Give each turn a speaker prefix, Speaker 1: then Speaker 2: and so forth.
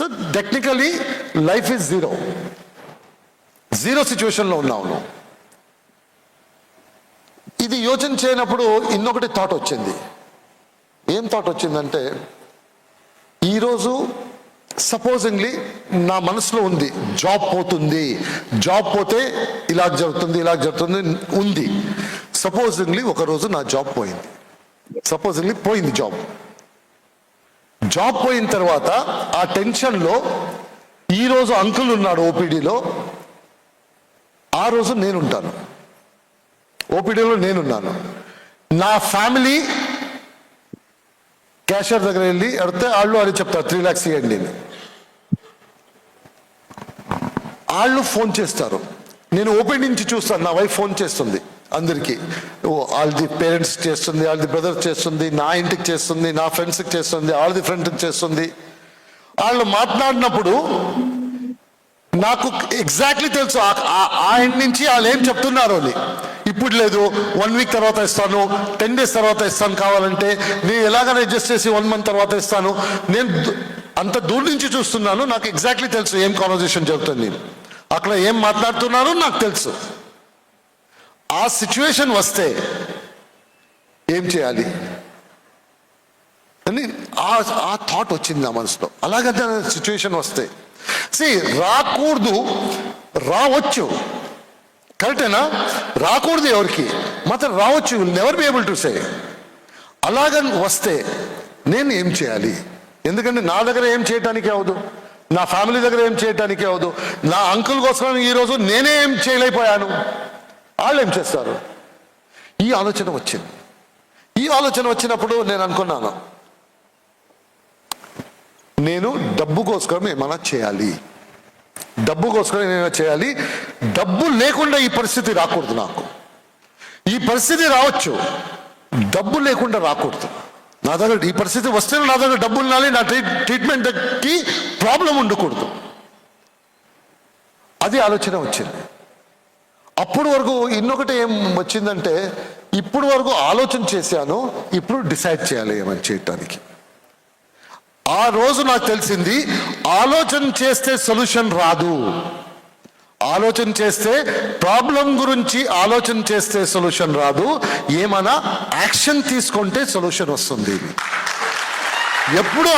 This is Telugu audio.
Speaker 1: So technically life is zero సిచ్యువేషన్లో ఉన్నాను. ఇది యోచన చేయనప్పుడు ఇంకొకటి థాట్ వచ్చింది. ఏం థాట్ వచ్చిందంటే, ఈరోజు సపోజింగ్లీ నా మనసులో ఉంది జాబ్ పోతుంది, జాబ్ పోతే ఇలా జరుగుతుంది ఉంది. సపోజింగ్లీ ఒకరోజు నా జాబ్ పోయింది, సపోజింగ్లీ పోయింది జాబ్ పోయిన తర్వాత ఆ టెన్షన్లో ఈరోజు అంకుల్ ఉన్నాడు ఓపీడీలో, ఆ రోజు నేనుంటాను ఓపీడీలో, నేనున్నాను. నా ఫ్యామిలీ క్యాషియర్ దగ్గర వెళ్ళి అడిగితే వాళ్ళు అని చెప్తారు 3 lakhs ఇవ్వండి. వాళ్ళు ఫోన్ చేస్తారు, నేను ఓపెన్ నుంచి చూస్తాను. నా వైఫ్ ఫోన్ చేస్తుంది అందరికీ, వాళ్ళది పేరెంట్స్ చేస్తుంది, వాళ్ళది బ్రదర్ చేస్తుంది, నా ఇంటికి చేస్తుంది, నా ఫ్రెండ్స్కి చేస్తుంది, వాళ్ళది ఫ్రెండ్కి చేస్తుంది. వాళ్ళు మాట్లాడినప్పుడు నాకు ఎగ్జాక్ట్లీ తెలుసు ఆ ఎండ్ నుంచి వాళ్ళు ఏం చెప్తున్నారు అని. ఇప్పుడు లేదు, 1 week తర్వాత ఇస్తాను, 10 days తర్వాత ఇస్తాను, కావాలంటే నేను ఎలాగైనా అడ్జస్ట్ చేసి 1 month తర్వాత ఇస్తాను. నేను అంత దూరం నుంచి చూస్తున్నాను, నాకు ఎగ్జాక్ట్లీ తెలుసు ఏం కాన్వర్జేషన్ జరుగుతుంది, అక్కడ ఏం మాట్లాడుతున్నారో నాకు తెలుసు. ఆ సిచ్యువేషన్ వస్తే ఏం చేయాలి అని ఆ థాట్ వచ్చింది నా మనసులో. అలాగంటే సిచ్యువేషన్ వస్తే రాకూడదు, రావచ్చు, కరెక్టేనా? రాకూడదు ఎవరికి, మాత్రం రావచ్చు, will never be able to say. అలాగని వస్తే నేను ఏం చేయాలి? ఎందుకంటే నా దగ్గర ఏం చేయటానికి అవ్వదు, నా ఫ్యామిలీ దగ్గర ఏం చేయటానికి అవ్వదు. నా అంకుల్ కోసం ఈరోజు నేనే ఏం చేయలేకపోయాను, వాళ్ళు ఏం చేస్తారు? ఈ ఆలోచన వచ్చింది. ఈ ఆలోచన వచ్చినప్పుడు నేను అనుకున్నాను, నేను డబ్బు కోసం ఏమైనా చేయాలి, డబ్బు కోసం ఏమైనా చేయాలి. డబ్బు లేకుండా ఈ పరిస్థితి రాకూడదు. నాకు ఈ పరిస్థితి రావచ్చు, డబ్బు లేకుండా రాకూడదు. నా దగ్గర ఈ పరిస్థితి వస్తే నా దగ్గర డబ్బు ఉండాలి, నా ట్రీట్మెంట్కి ప్రాబ్లం ఉండకూడదు. అది ఆలోచన వచ్చింది. అప్పుడు వరకు ఇంకొకటి ఏం వచ్చిందంటే, ఇప్పుడు వరకు ఆలోచన చేశాను, ఇప్పుడు డిసైడ్ చేయాలి ఏమని చేయటానికి. ఆ రోజు నాకు తెలిసింది, ఆలోచన చేస్తే సొల్యూషన్ రాదు, ఆలోచన చేస్తే ప్రాబ్లం గురించి ఆలోచన చేస్తే సొల్యూషన్ రాదు, ఏమైనా యాక్షన్ తీసుకుంటే సొల్యూషన్ వస్తుంది. ఎప్పుడు